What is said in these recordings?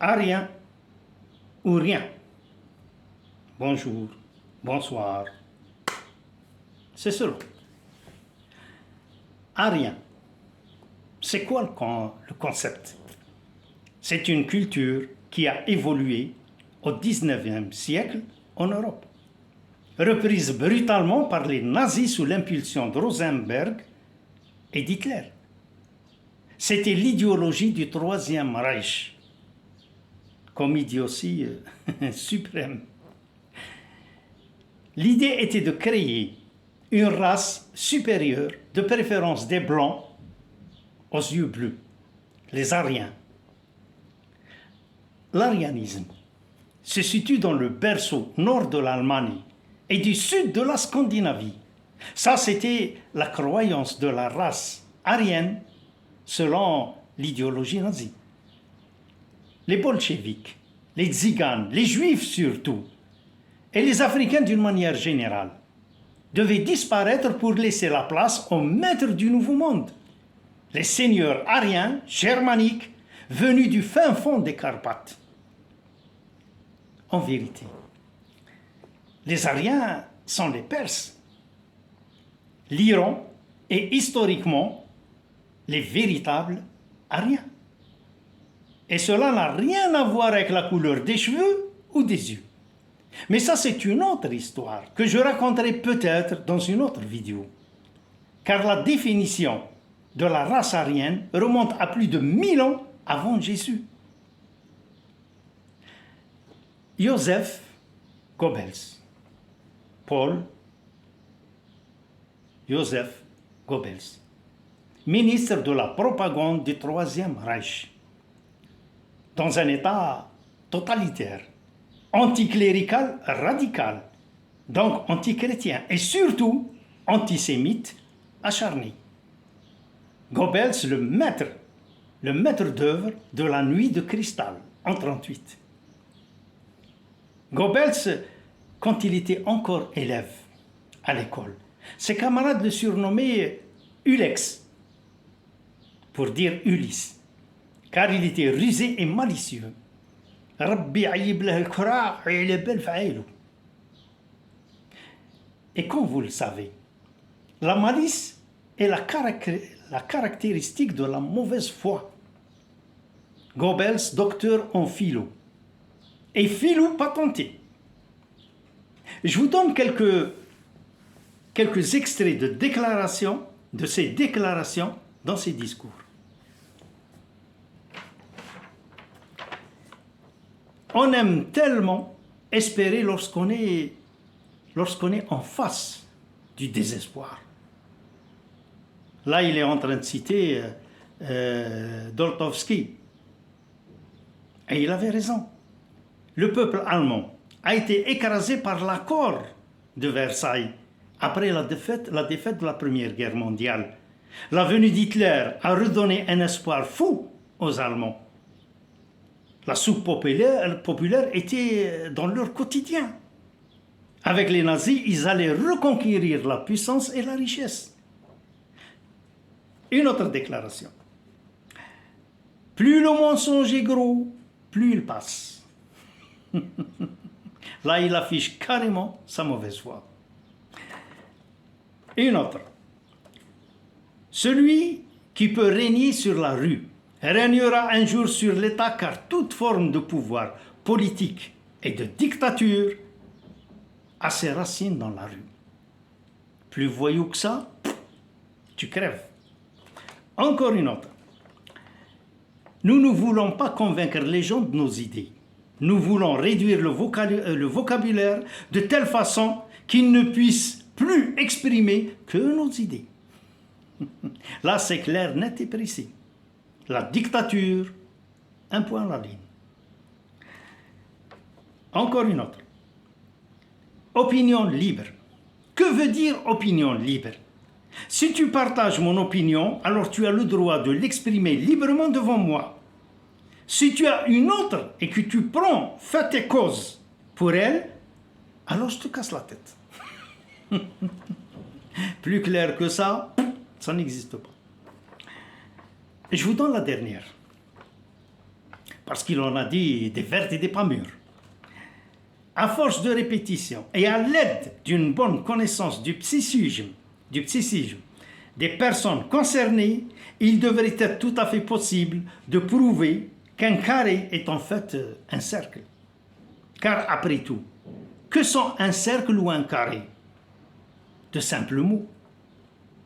à rien ou rien. Bonjour, bonsoir. C'est cela. À rien. C'est quoi le concept? C'est une culture qui a évolué au XIXe siècle en Europe, reprise brutalement par les nazis sous l'impulsion de Rosenberg et d'Hitler. C'était l'idéologie du Troisième Reich, comme idiotie suprême. L'idée était de créer une race supérieure, de préférence des Blancs aux yeux bleus, les Aryens. L'arianisme se situe dans le berceau nord de l'Allemagne et du sud de la Scandinavie. Ça, c'était la croyance de la race aryenne selon l'idéologie nazie. Les bolcheviks, les tziganes, les juifs surtout, et les Africains d'une manière générale, devaient disparaître pour laisser la place aux maîtres du Nouveau Monde, les seigneurs aryens, germaniques, venus du fin fond des Carpates. En vérité, les Aryens sont les Perses. L'Iran est historiquement les véritables Aryens. Et cela n'a rien à voir avec la couleur des cheveux ou des yeux. Mais ça, c'est une autre histoire que je raconterai peut-être dans une autre vidéo. Car la définition de la race aryenne remonte à plus de 1000 ans avant Jésus. Joseph Goebbels, Paul Joseph Goebbels, ministre de la propagande du Troisième Reich, dans un État totalitaire, anticlérical radical, donc antichrétien et surtout antisémite acharné. Goebbels, le maître d'œuvre de la nuit de cristal en 1938. Goebbels, quand il était encore élève à l'école, ses camarades le surnommaient Ulex, pour dire Ulysse, car il était rusé et malicieux. Et comme vous le savez, la malice est la caractéristique de la mauvaise foi. Goebbels, docteur en philo, et philo patenté. Je vous donne quelques extraits de ces déclarations dans ses discours. On aime tellement espérer lorsqu'on est en face du désespoir. Là, il est en train de citer Doltowski. Et il avait raison. Le peuple allemand a été écrasé par l'accord de Versailles après la défaite de la Première Guerre mondiale. La venue d'Hitler a redonné un espoir fou aux Allemands. La soupe populaire était dans leur quotidien. Avec les nazis, ils allaient reconquérir la puissance et la richesse. Une autre déclaration. Plus le mensonge est gros, plus il passe. Là, il affiche carrément sa mauvaise foi. Une autre. Celui qui peut régner sur la rue régnera un jour sur l'État, car toute forme de pouvoir politique et de dictature a ses racines dans la rue. Plus voyou que ça, tu crèves. Encore une autre. Nous ne voulons pas convaincre les gens de nos idées. Nous voulons réduire le vocabulaire de telle façon qu'ils ne puissent plus exprimer que nos idées. Là, c'est clair, net et précis. La dictature, un point à la ligne. Encore une autre. Opinion libre. Que veut dire opinion libre? Si tu partages mon opinion, alors tu as le droit de l'exprimer librement devant moi. Si tu as une autre et que tu prends fait et cause pour elle, alors je te casse la tête. Plus clair que ça n'existe pas. Et je vous donne la dernière. parce qu'il en a dit des vertes et des pas mûres. À force de répétition et à l'aide d'une bonne connaissance du psychisme des personnes concernées, il devrait être tout à fait possible de prouver qu'un carré est en fait un cercle. Car après tout, que sont un cercle ou un carré? De simples mots.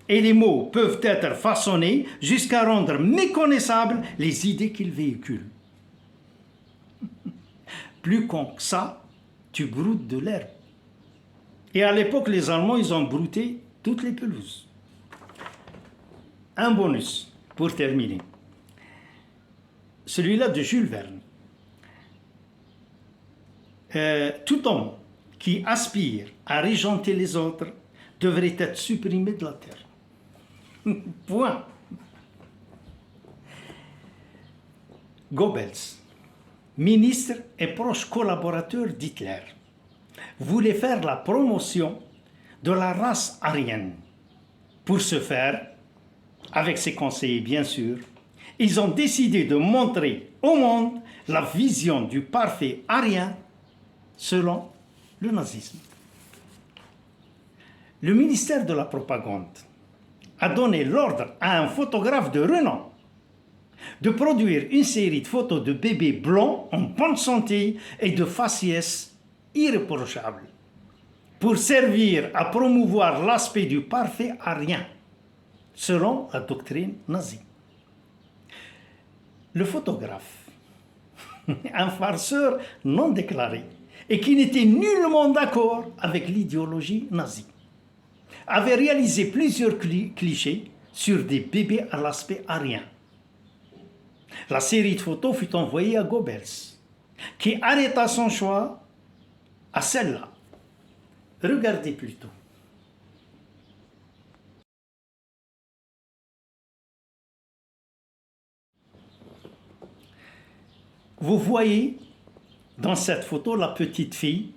Et les mots peuvent être façonnés jusqu'à rendre méconnaissables les idées qu'ils véhiculent. Plus con que ça, tu broutes de l'herbe. Et à l'époque, les Allemands, ils ont brouté toutes les pelouses. Un bonus pour terminer. Celui-là de Jules Verne. Tout homme qui aspire à régenter les autres devrait être supprimé de la terre. Point. Goebbels, ministre et proche collaborateur d'Hitler, voulait faire la promotion de la race aryenne. Pour ce faire, avec ses conseillers bien sûr, ils ont décidé de montrer au monde la vision du parfait aryen selon le nazisme. Le ministère de la Propagande a donné l'ordre à un photographe de renom de produire une série de photos de bébés blonds en bonne santé et de faciès irréprochables pour servir à promouvoir l'aspect du parfait aryen selon la doctrine nazie. Le photographe, un farceur non déclaré et qui n'était nullement d'accord avec l'idéologie nazie, avait réalisé plusieurs clichés sur des bébés à l'aspect aryen. La série de photos fut envoyée à Goebbels, qui arrêta son choix à celle-là. Regardez plutôt. Vous voyez dans cette photo la petite fille,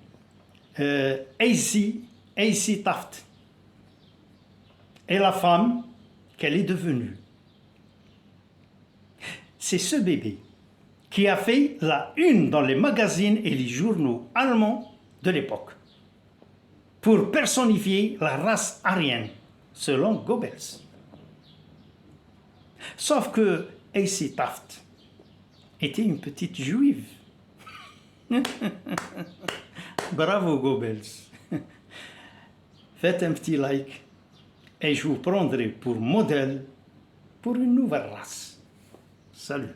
Acy Taft, et la femme qu'elle est devenue. C'est ce bébé qui a fait la une dans les magazines et les journaux allemands de l'époque pour personnifier la race aryenne, selon Goebbels. Sauf que Acy Taft était une petite juive. Bravo Goebbels. Faites un petit like et je vous prendrai pour modèle pour une nouvelle race. Salut.